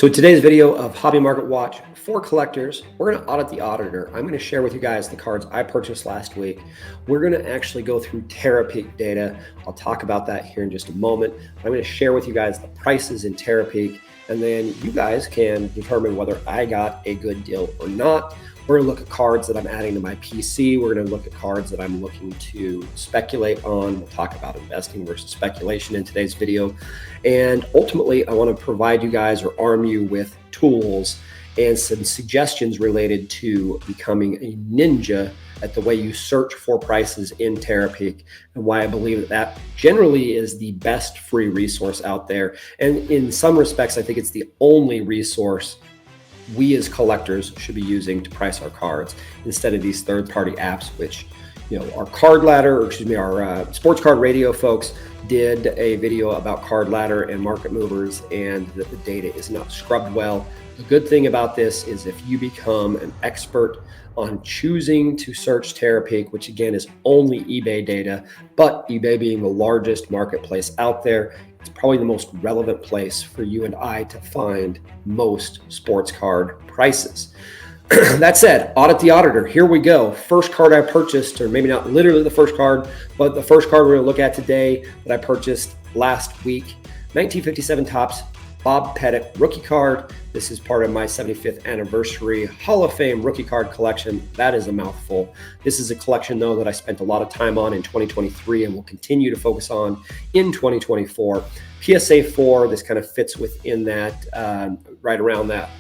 So in today's video of Hobby Market Watch for collectors, we're going to audit the auditor. I'm going to share with you guys the cards I purchased last week. We're going to actually go through Terapeak data. I'll talk about that here in just a moment. I'm going to share with you guys the prices in Terapeak, and then you guys can determine whether I got a good deal or not. We're going to look at cards that I'm adding to my PC. We're going to look at cards that I'm looking to speculate on. We'll talk about investing versus speculation in today's video. And ultimately, I want to provide you guys or arm you with tools and some suggestions related to becoming a ninja at the way you search for prices in Terapeak, and why I believe that that generally is the best free resource out there. And in some respects, I think it's the only resource we as collectors should be using to price our cards instead of these third-party apps, which, you know, our card ladder, or excuse me, our sports card radio folks did a video about card ladder and market movers, and that the data is not scrubbed well. The good thing about this is if you become an expert on choosing to search Terapeak, which again is only eBay data, but eBay being the largest marketplace out there, it's probably the most relevant place for you and I to find most sports card prices. That said, audit the auditor. Here we go. First card I purchased, or maybe not literally the first card, but the first card we're going to look at today that I purchased last week. 1957 Topps Bob Pettit rookie card. This is part of my 75th anniversary Hall of Fame rookie card collection. That is a mouthful. This is a collection, though, that I spent a lot of time on in 2023 and will continue to focus on in 2024. PSA 4, this kind of fits within that, right around that,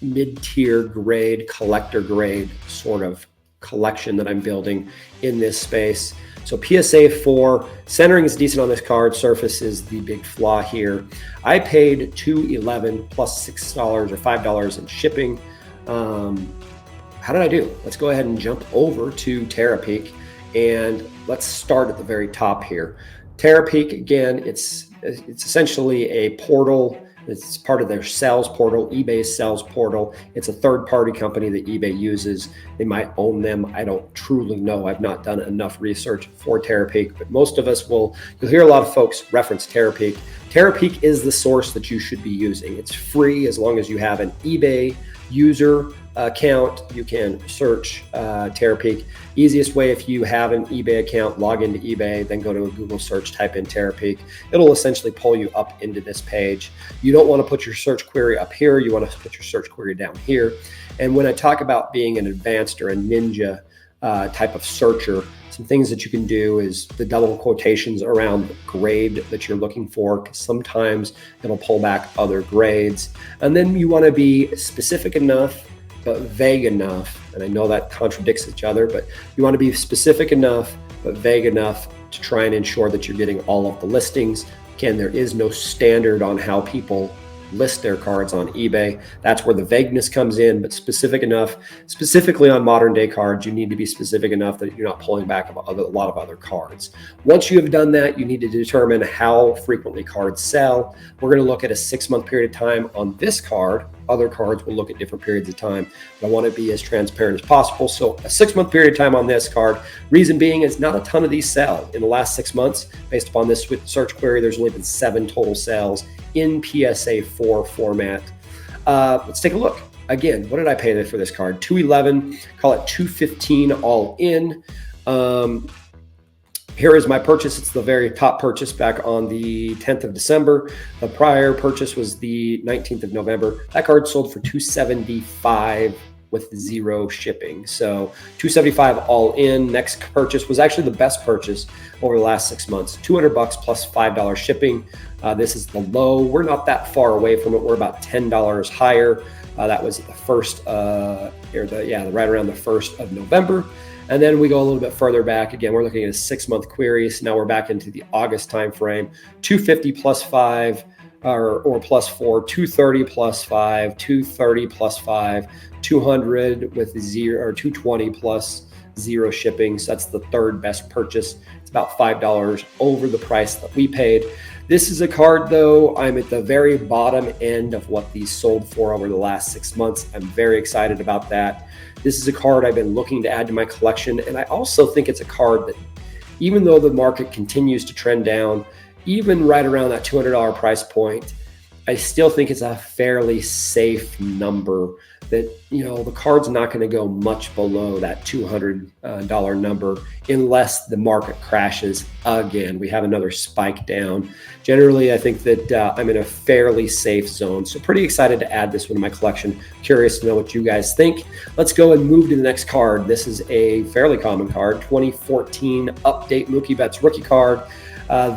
mid-tier grade, collector grade sort of collection that I'm building in this space. So PSA 4, centering is decent on this card. Surface is the big flaw here. I paid $211 plus $6 or $5 in shipping. How did I do? Let's go ahead and jump over to Terapeak, and let's start at the very top here. Terapeak, again, it's essentially a portal. It's part of their sales portal, eBay's sales portal. It's a third-party company that eBay uses. They might own them. I don't truly know. I've not done enough research for Terapeak, but most of us will. You'll hear a lot of folks reference Terapeak. Terapeak is the source that you should be using. It's free as long as you have an eBay user account. You can search Terapeak. Easiest way, if you have an eBay account, log into eBay, then go to a Google search, type in Terapeak. It'll essentially pull you up into this page. You don't want to put your search query up here. You want to put your search query down here. And when I talk about being an advanced or a ninja type of searcher, some things that you can do is the double quotations around the grade that you're looking for, because sometimes it'll pull back other grades. And then you want to be specific enough but vague enough, and I know that contradicts each other, but you want to be specific enough but vague enough to try and ensure that you're getting all of the listings. Again, there is no standard on how people list their cards on eBay. That's where the vagueness comes in, but specific enough. Specifically on modern day cards, you need to be specific enough that you're not pulling back a lot of other cards. Once you have done that, you need to determine how frequently cards sell. We're going to look at a 6-month period of time on this card. Other cards will look at different periods of time, but I want to be as transparent as possible. So a 6-month period of time on this card. Reason being is not a ton of these sell. In the last 6 months, based upon this search query, there's only been 7 total sales in PSA 4 format. Let's take a look. Again, what did I pay for this card? $211, call it $215 all in. Here is my purchase. It's the very top purchase back on the 10th of December. The prior purchase was the 19th of November. That card sold for $275 with 0 shipping. So $275 all in. Next purchase was actually the best purchase over the last 6 months. $200 plus $5 shipping. This is the low. We're not that far away from it. We're about $10 higher. That was the first, right around the 1st of November. And then we go a little bit further back. Again, we're looking at a 6-month query. So now we're back into the August timeframe. $250 plus 5 or plus 4, $230 plus 5, $230 plus 5, $200 with 0 or $220 plus 0 shipping. So that's the third best purchase. It's about $5 over the price that we paid. This is a card, though, I'm at the very bottom end of what these sold for over the last 6 months. I'm very excited about that. This is a card I've been looking to add to my collection, and I also think it's a card that, even though the market continues to trend down, even right around that $200 price point, I still think it's a fairly safe number that, the card's not going to go much below that $200 number unless the market crashes again. We have another spike down. Generally, I think that I'm in a fairly safe zone. So pretty excited to add this one to my collection. Curious to know what you guys think. Let's go and move to the next card. This is a fairly common card, 2014 Update Mookie Betts rookie card.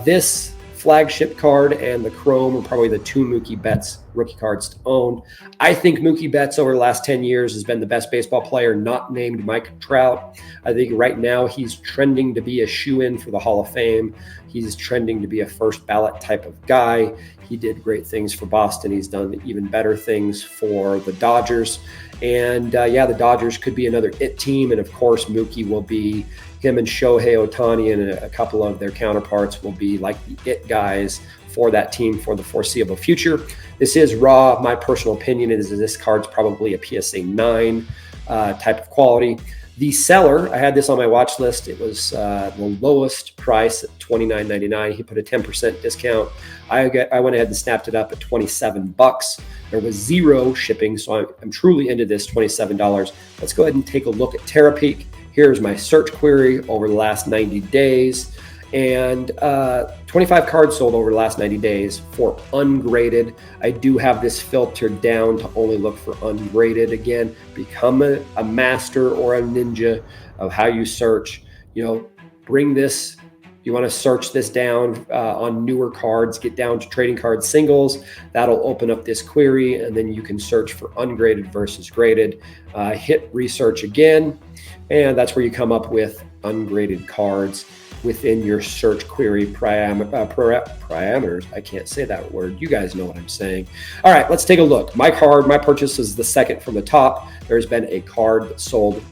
This flagship card and the Chrome are probably the two Mookie Betts rookie cards to own. I think Mookie Betts over the last 10 years has been the best baseball player, not named Mike Trout. I think right now he's trending to be a shoe-in for the Hall of Fame. He's trending to be a first ballot type of guy. He did great things for Boston. He's done even better things for the Dodgers. And the Dodgers could be another it team. And of course, Mookie will be, him and Shohei Ohtani and a couple of their counterparts will be like the it guys for that team for the foreseeable future. This is raw. My personal opinion is this card's probably a PSA 9 type of quality. The seller, I had this on my watch list. It was the lowest price at $29.99. He put a 10% discount. I went ahead and snapped it up at $27. There was zero shipping, so I'm truly into this $27. Let's go ahead and take a look at Terapeak. Here's my search query over the last 90 days. And 25 cards sold over the last 90 days for ungraded. I do have this filtered down to only look for ungraded. Again, become a master or a ninja of how you search. Bring this. You want to search this down on newer cards, get down to trading card singles. That'll open up this query, and then you can search for ungraded versus graded. Hit research again, and that's where you come up with ungraded cards within your search query parameters. I can't say that word. You guys know what I'm saying. All right, let's take a look. My purchase is the second from the top. There's been a card that sold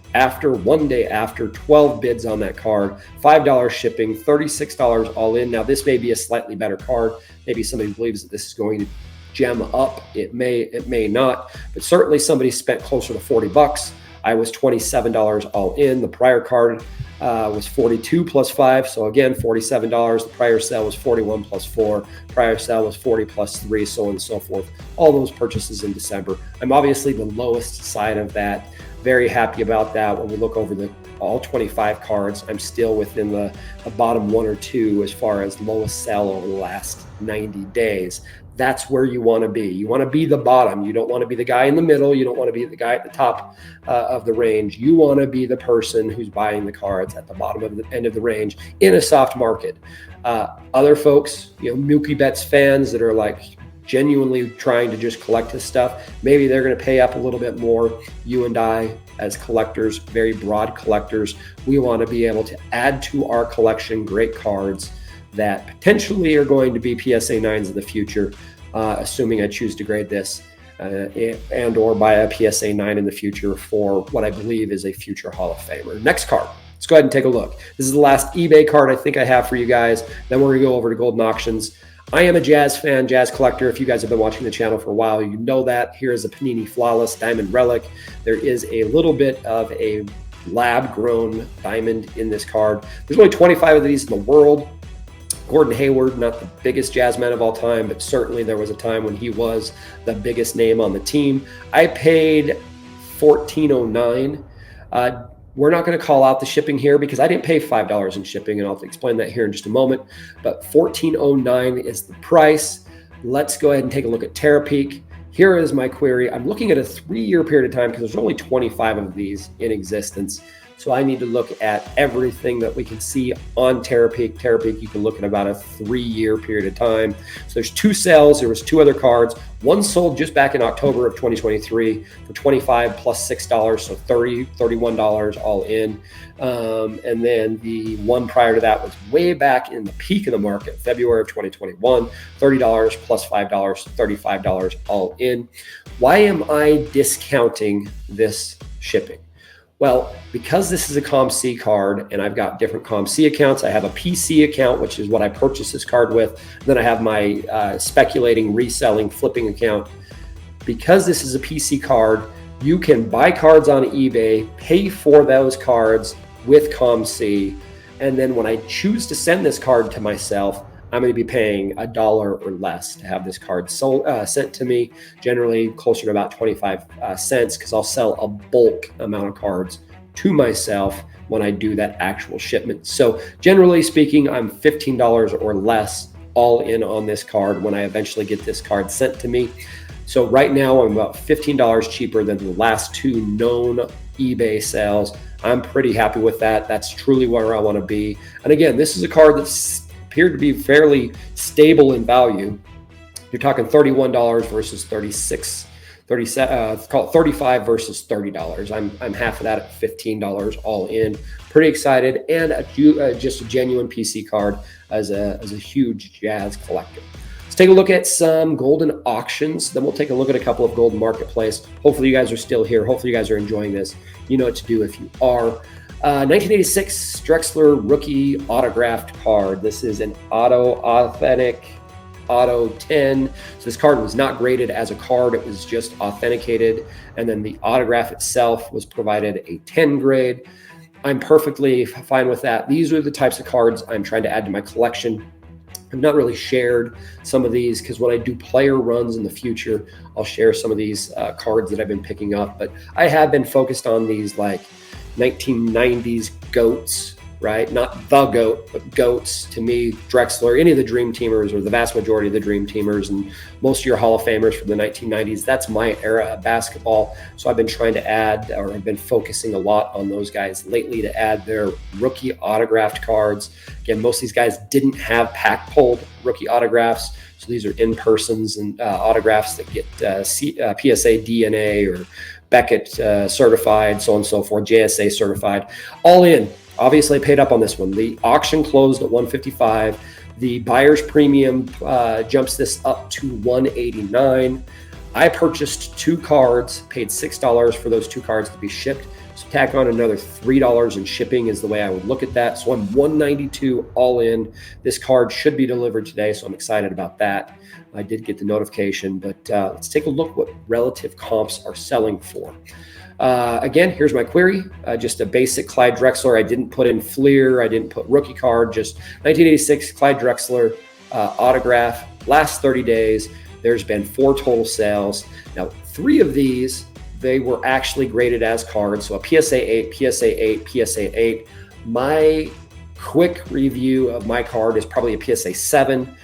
one day after, 12 bids on that card, $5 shipping, $36 all in. Now, this may be a slightly better card. Maybe somebody believes that this is going to gem up. It may not, but certainly somebody spent closer to $40. I was $27 all in. The prior card was $42 plus $5. So again, $47. The prior sale was $41 plus $4. Prior sale was $40 plus $3, so on and so forth. All those purchases in December. I'm obviously the lowest side of that. Very happy about that. When we look over all 25 cards, I'm still within the bottom one or two as far as lowest sell over the last 90 days. That's where you want to be. You want to be the bottom. You don't want to be the guy in the middle. You don't want to be the guy at the top of the range. You want to be the person who's buying the cards at the bottom of the end of the range in a soft market. Other folks, Mookie Betts fans that are like genuinely trying to just collect his stuff, maybe they're going to pay up a little bit more. You and I, as collectors, very broad collectors, we want to be able to add to our collection great cards that potentially are going to be PSA 9s in the future, assuming I choose to grade this and or buy a PSA 9 in the future for what I believe is a future Hall of Famer. Next card. Let's go ahead and take a look. This is the last eBay card I think I have for you guys. Then we're going to go over to Golden Auctions. I am a Jazz fan, Jazz collector. If you guys have been watching the channel for a while, you know that. Here is a Panini Flawless Diamond Relic. There is a little bit of a lab-grown diamond in this card. There's only 25 of these in the world. Gordon Hayward, not the biggest Jazz man of all time, but certainly there was a time when he was the biggest name on the team. I paid $14.09. We're not going to call out the shipping here because I didn't pay $5 in shipping, and I'll explain that here in just a moment. But $14.09 is the price. Let's go ahead and take a look at Terapeak. Here is my query. I'm looking at a 3-year period of time because there's only 25 of these in existence. So I need to look at everything that we can see on Terapeak. Terapeak, you can look at about a 3-year period of time. So there's 2 sales. There was 2 other cards. One sold just back in October of 2023 for $25 plus $6, so $31 all in. And then the one prior to that was way back in the peak of the market, February of 2021, $30 plus $5, $35 all in. Why am I discounting this shipping? Well, because this is a ComC card and I've got different ComC accounts, I have a PC account, which is what I purchased this card with. Then I have my speculating, reselling, flipping account. Because this is a PC card, you can buy cards on eBay, pay for those cards with ComC, and then when I choose to send this card to myself, I'm going to be paying $1 or less to have this card sent to me, generally closer to about 25 cents, because I'll sell a bulk amount of cards to myself when I do that actual shipment. So generally speaking, I'm $15 or less all in on this card when I eventually get this card sent to me. So right now I'm about $15 cheaper than the last two known eBay sales. I'm pretty happy with that. That's truly where I want to be. And again, this is a card that's appeared to be fairly stable in value. You're talking $31 versus call it $35 versus $30. I'm half of that at $15 all in. Pretty excited, and just a genuine PC card as a huge jazz collector. Let's take a look at some golden auctions. Then we'll take a look at a couple of golden marketplace. Hopefully you guys are still here. Hopefully you guys are enjoying this. You know what to do if you are. 1986 Drexler rookie autographed card. This is an authentic Auto 10. So this card was not graded as a card. It was just authenticated. And then the autograph itself was provided a 10 grade. I'm perfectly fine with that. These are the types of cards I'm trying to add to my collection. I've not really shared some of these because when I do player runs in the future, I'll share some of these cards that I've been picking up. But I have been focused on these like 1990s GOATs, right? Not the GOAT, but GOATs. To me, Drexler, any of the Dream Teamers, or the vast majority of the Dream Teamers, and most of your Hall of Famers from the 1990s, that's my era of basketball. So I've been trying to add, or I've been focusing a lot on those guys lately to add their rookie autographed cards. Again, most of these guys didn't have pack-pulled rookie autographs. So these are in-persons and autographs that get PSA DNA or Beckett certified, so on and so forth, JSA certified, all in. Obviously, I paid up on this one. The auction closed at $155. The buyer's premium jumps this up to $189. I purchased 2 cards, paid $6 for those 2 cards to be shipped. So tack on another $3 in shipping is the way I would look at that. So I'm $192 all in. This card should be delivered today, so I'm excited about that. I did get the notification, but let's take a look what relative comps are selling for. Again, here's my query. Just a basic Clyde Drexler. I didn't put in Fleer. I didn't put rookie card. Just 1986 Clyde Drexler autograph. Last 30 days, there's been 4 total sales. Now, 3 of these, they were actually graded as cards. So a PSA 8, PSA 8, PSA 8. My quick review of my card is probably a PSA 7.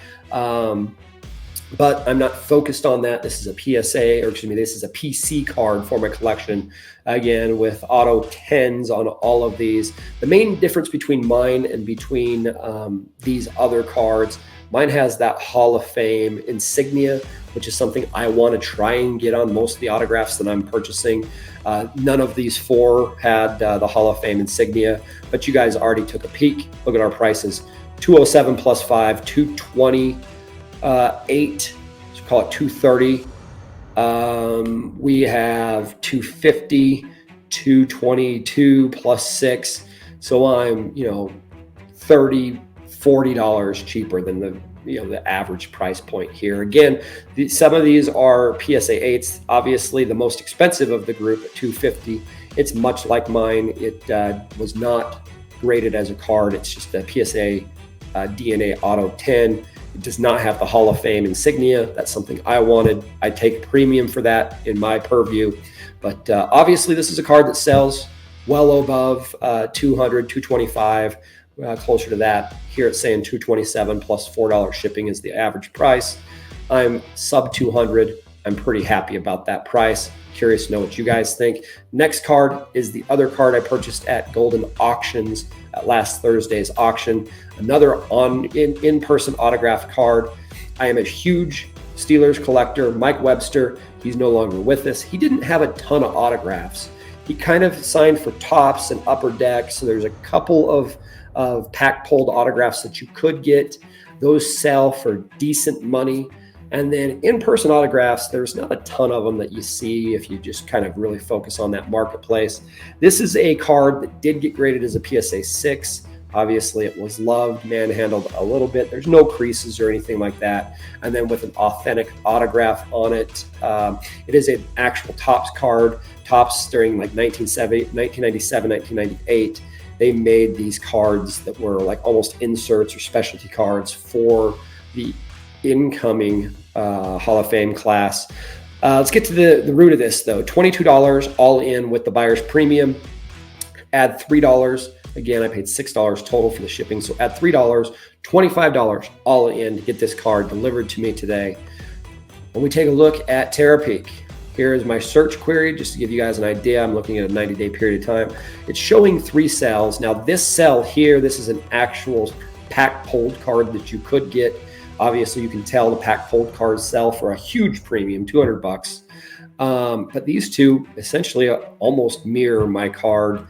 But I'm not focused on that. This is a PSA, or excuse me, this is a PC card for my collection. Again, with auto 10s on all of these. The main difference between mine and between these other cards, mine has that Hall of Fame insignia, which is something I want to try and get on most of the autographs that I'm purchasing. None of these 4 had the Hall of Fame insignia, but you guys already took a peek. Look at our prices. $207 plus 5, $220. 8, so call it 230. We have 250, 222 plus 6. So I'm, $30, $40 cheaper than the average price point here. Again, some of these are PSA 8s, obviously the most expensive of the group at $250. It's much like mine. It was not graded as a card. It's just a PSA DNA Auto 10. It does not have the Hall of Fame insignia. That's something I wanted. I take a premium for that in my purview. But obviously, this is a card that sells well above 200, 225, closer to that. Here it's saying 227 plus $4 shipping is the average price. I'm sub 200. I'm pretty happy about that price. Curious to know what you guys think. Next card is the other card I purchased at Golden Auctions at last Thursday's auction. Another in-person autographed card. I am a huge Steelers collector. Mike Webster, he's no longer with us. He didn't have a ton of autographs. He kind of signed for Tops and Upper Deck, so there's a couple of pack-pulled autographs that you could get. Those sell for decent money. And then in-person autographs, there's not a ton of them that you see if you just kind of really focus on that marketplace. This is a card that did get graded as a PSA 6. Obviously, it was loved, manhandled a little bit. There's no creases or anything like that. And then with an authentic autograph on it. It is an actual Topps card. Topps during like 1997, 1998. they made these cards that were like almost inserts or specialty cards for the incoming Hall of Fame class. Let's get to the root of this though. $22 all in with the buyer's premium. Add $3. Again, I paid $6 total for the shipping. So add $3, $25 all in to get this card delivered to me today. When we take a look at Terapeak, here is my search query, just to give you guys an idea. I'm looking at a 90-day period of time. It's showing 3 sales. Now this cell here, this is an actual pack pulled card that you could get. Obviously you can tell the pack pulled cards sell for a huge premium, $200. But these two essentially almost mirror my card,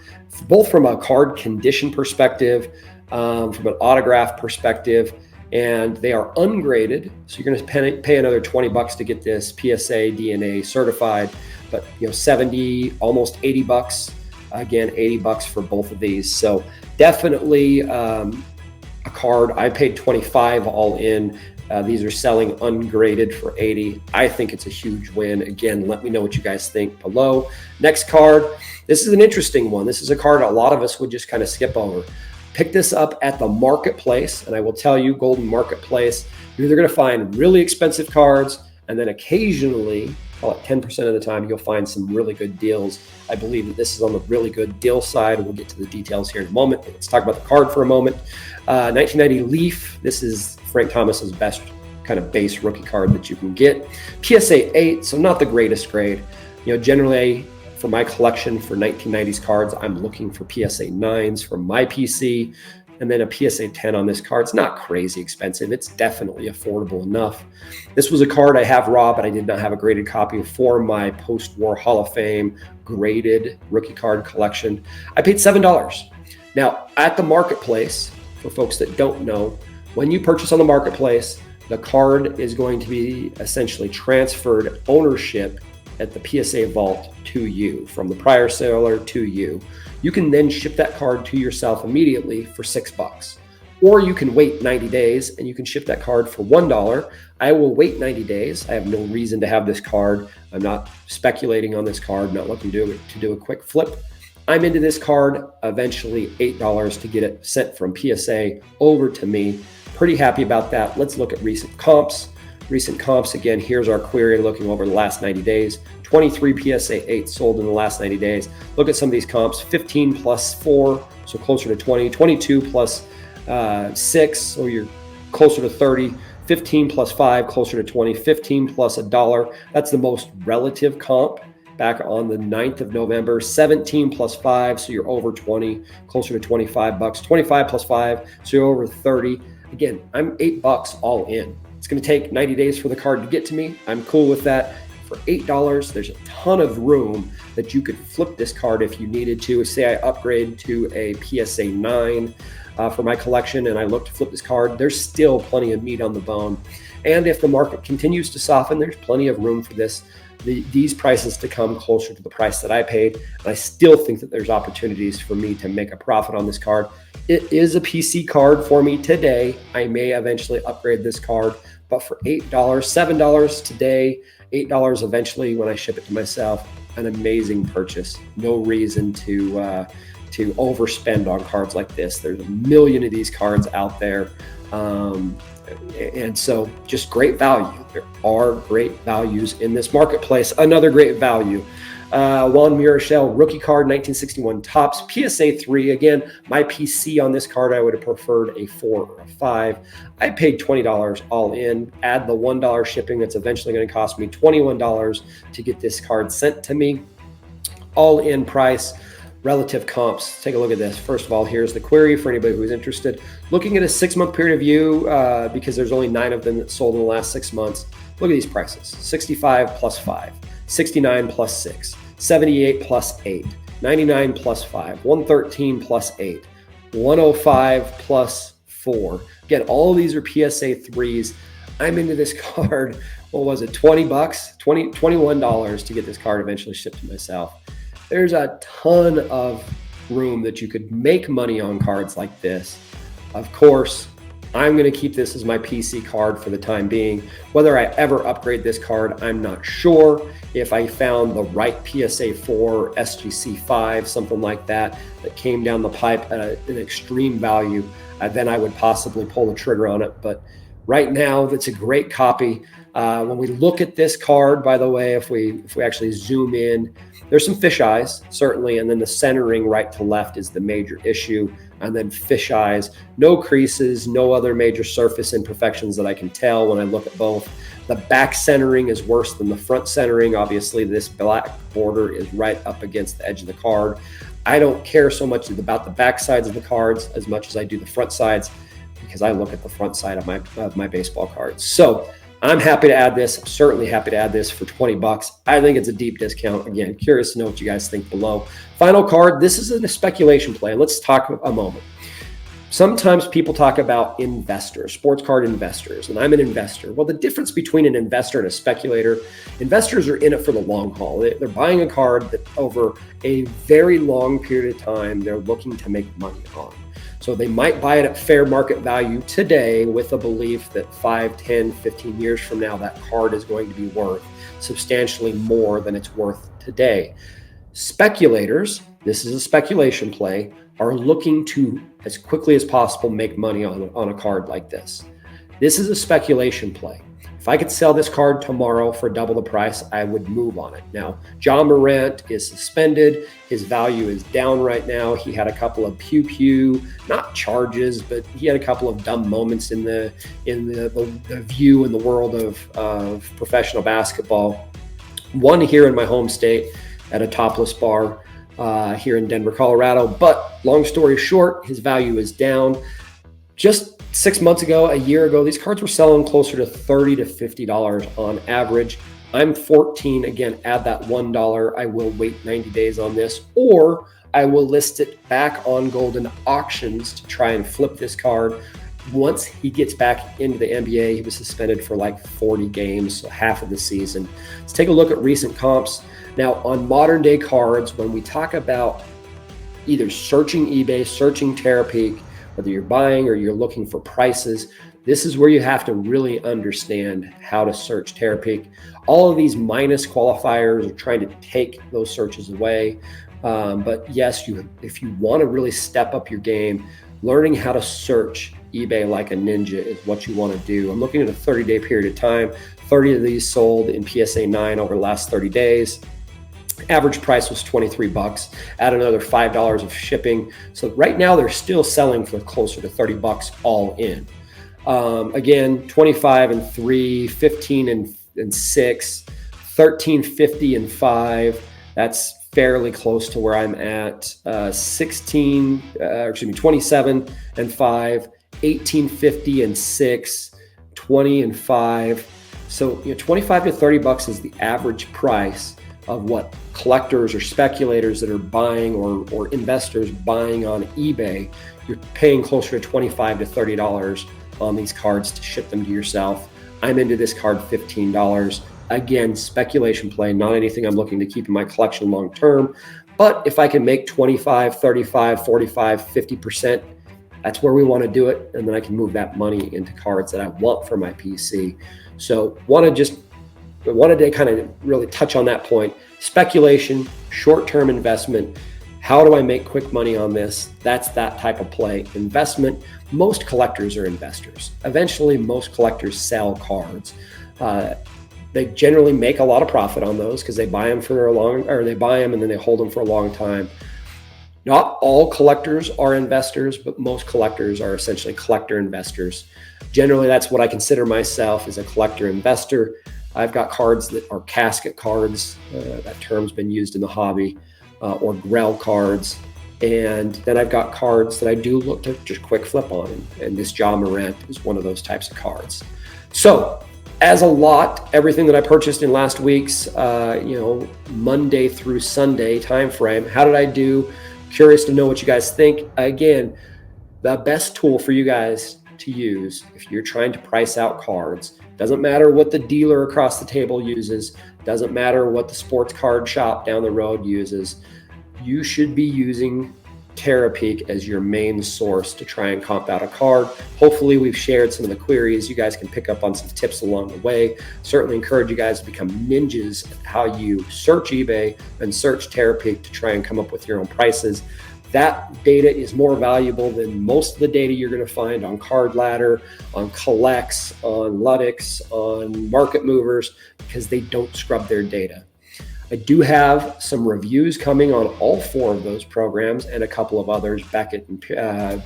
both from a card condition perspective, from an autograph perspective, and they are ungraded. So you're going to pay another $20 to get this PSA DNA certified, but 70, almost $80. Again, $80 for both of these. So definitely a card. I paid $25 all in. These are selling ungraded for $80. I think it's a huge win. Again, let me know what you guys think below. Next card. This is an interesting one. This is a card a lot of us would just kind of skip over. Pick this up at the marketplace, and I will tell you, Golden Marketplace, you're either going to find really expensive cards, and then occasionally, call it 10% of the time, you'll find some really good deals. I believe that this is on the really good deal side. We'll get to the details here in a moment. Let's talk about the card for a moment. 1990 Leaf. This is Frank Thomas's best kind of base rookie card that you can get. PSA 8, so not the greatest grade. Generally for my collection for 1990s cards, I'm looking for PSA 9s for my PC, and then a PSA 10 on this card. It's not crazy expensive. It's definitely affordable enough. This was a card I have raw, but I did not have a graded copy for my post-war Hall of Fame graded rookie card collection. I paid $7. Now, at the marketplace, for folks that don't know, when you purchase on the marketplace, the card is going to be essentially transferred ownership at the PSA vault to you, from the prior seller to you. You can then ship that card to yourself immediately for $6. Or you can wait 90 days and you can ship that card for $1. I will wait 90 days. I have no reason to have this card. I'm not speculating on this card, not looking to do a quick flip. I'm into this card, eventually $8 to get it sent from PSA over to me. Pretty happy about that. Let's look at recent comps. Recent comps, again, here's our query looking over the last 90 days. 23 PSA 8 sold in the last 90 days. Look at some of these comps, 15 plus 4, so closer to 20, 22 plus 6, so you're closer to 30, 15 plus 5, closer to 20, 15 plus $1. That's the most relative comp back on the 9th of November, 17 plus 5, so you're over 20, closer to $25. 25 plus 5, so you're over 30. Again, I'm $8 all in. It's going to take 90 days for the card to get to me. I'm cool with that. For $8, there's a ton of room that you could flip this card if you needed to. Say I upgrade to a PSA 9 for my collection and I look to flip this card, there's still plenty of meat on the bone. And if the market continues to soften, there's plenty of room for these prices to come closer to the price that I paid. And I still think that there's opportunities for me to make a profit on this card. It is a PC card for me today. I may eventually upgrade this card, but for $8, $7 today, $8 eventually when I ship it to myself, an amazing purchase. No reason to overspend on cards like this. There's a million of these cards out there. And so just great value. There are great values in this marketplace. Another great value. Juan Murichel, rookie card, 1961 Topps, PSA 3. Again, my PC on this card, I would have preferred a 4 or a 5. I paid $20 all in. Add the $1 shipping, that's eventually going to cost me $21 to get this card sent to me. All in price. Relative comps. Take a look at this. First of all, here's the query for anybody who's interested. Looking at a 6-month period of view, because there's only 9 of them that sold in the last 6 months. Look at these prices. 65 plus 5, 69 plus 6, 78 plus 8, 99 plus 5, 113 plus 8, 105 plus 4. Again, all of these are PSA 3s. I'm into this card. What was it? $20, $21 to get this card eventually shipped to myself. There's a ton of room that you could make money on cards like this. Of course, I'm going to keep this as my PC card for the time being. Whether I ever upgrade this card, I'm not sure. If I found the right PSA 4, SGC 5, something like that, that came down the pipe at an extreme value, then I would possibly pull the trigger on it. But right now, it's a great copy. When we look at this card, by the way, if we actually zoom in, there's some fisheyes, certainly, and then the centering right to left is the major issue, and then fisheyes, no creases, no other major surface imperfections that I can tell when I look at both. The back centering is worse than the front centering. Obviously, this black border is right up against the edge of the card. I don't care so much about the back sides of the cards as much as I do the front sides, because I look at the front side of my baseball cards. So I'm happy to add this. I'm certainly happy to add this for 20 bucks. I think it's a deep discount. Again, curious to know what you guys think below. Final card. This is a speculation play. Let's talk a moment. Sometimes people talk about investors, sports card investors, and I'm an investor. Well, the difference between an investor and a speculator, investors are in it for the long haul. They're buying a card that over a very long period of time, they're looking to make money on. So they might buy it at fair market value today with a belief that 5, 10, 15 years from now, that card is going to be worth substantially more than it's worth today. Speculators, this is a speculation play, are looking to, as quickly as possible, make money on a card like this. This is a speculation play. If I could sell this card tomorrow for double the price, I would move on it. Now, John Morant is suspended. His value is down right now. He had a couple of not charges, but he had a couple of dumb moments in the view in the world of professional basketball. One here in my home state at a topless bar here in Denver, Colorado. But long story short, his value is down. Just 6 months ago, a year ago, these cards were selling closer to $30 to $50 on average. I'm 14. Again, add that $1. I will wait 90 days on this, or I will list it back on Golden Auctions to try and flip this card. Once he gets back into the NBA, he was suspended for like 40 games, so half of the season. Let's take a look at recent comps. Now, on modern day cards, when we talk about either searching eBay, searching Terapeak, whether you're buying or you're looking for prices, this is where you have to really understand how to search Terapeak. All of these minus qualifiers are trying to take those searches away. But yes, if you want to really step up your game, learning how to search eBay like a ninja is what you want to do. I'm looking at a 30-day period of time. 30 of these sold in PSA 9 over the last 30 days. Average price was 23 bucks. Add another $5 of shipping. So right now they're still selling for closer to 30 bucks all in. Again, 25 and 3, 15 and 6, 13.50 and 5. That's fairly close to where I'm at. 27 and 5, 18.50 and 6, 20 and 5. So 25 to 30 bucks is the average price of what collectors or speculators that are buying or investors buying on eBay. You're paying closer to $25 to $30 on these cards to ship them to yourself. I'm into this card $15. Again, speculation play, not anything I'm looking to keep in my collection long term. But if I can make 25, 35, 45, 50%, that's where we want to do it. And then I can move that money into cards that I want for my PC. So wanted to kind of really touch on that point. Speculation, short-term investment. How do I make quick money on this? That's that type of play. Investment, most collectors are investors. Eventually, most collectors sell cards. They generally make a lot of profit on those because they buy them and then they hold them for a long time. Not all collectors are investors, but most collectors are essentially collector investors. Generally, that's what I consider myself as a collector investor. I've got cards that are casket cards. That term's been used in the hobby, or Grell cards. And then I've got cards that I do look to just quick flip on. And this John Morant is one of those types of cards. So as a lot, everything that I purchased in last week's, Monday through Sunday timeframe, how did I do? Curious to know what you guys think. Again, the best tool for you guys to use if you're trying to price out cards, doesn't matter what the dealer across the table uses, doesn't matter what the sports card shop down the road uses, you should be using Terapeak as your main source to try and comp out a card. Hopefully we've shared some of the queries. You guys can pick up on some tips along the way. Certainly encourage you guys to become ninjas at how you search eBay and search Terapeak to try and come up with your own prices. That data is more valuable than most of the data you're going to find on Card Ladder, on Collects, on Ludex, on Market Movers, because they don't scrub their data. I do have some reviews coming on all 4 of those programs and a couple of others, Beckett and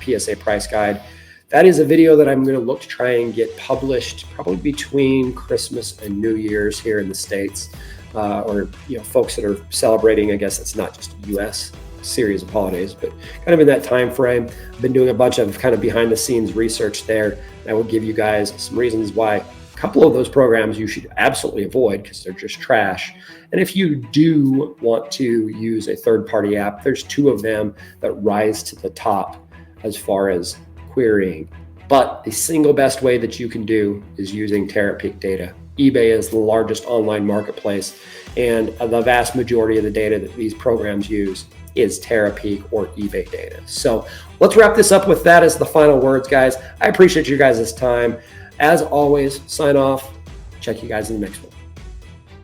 PSA Price Guide. That is a video that I'm going to look to try and get published probably between Christmas and New Year's here in the States, or folks that are celebrating. I guess it's not just U.S. series of holidays, but kind of in that time frame. I've been doing a bunch of kind of behind the scenes research there. I will give you guys some reasons why a couple of those programs you should absolutely avoid because they're just trash. And if you do want to use a third-party app, there's 2 of them that rise to the top as far as querying. But the single best way that you can do is using Terapeak data. eBay is the largest online marketplace, and the vast majority of the data that these programs use is Terapeak or eBay data. So let's wrap this up with that as the final words, guys. I appreciate you guys' time. As always, sign off. Check you guys in the next one.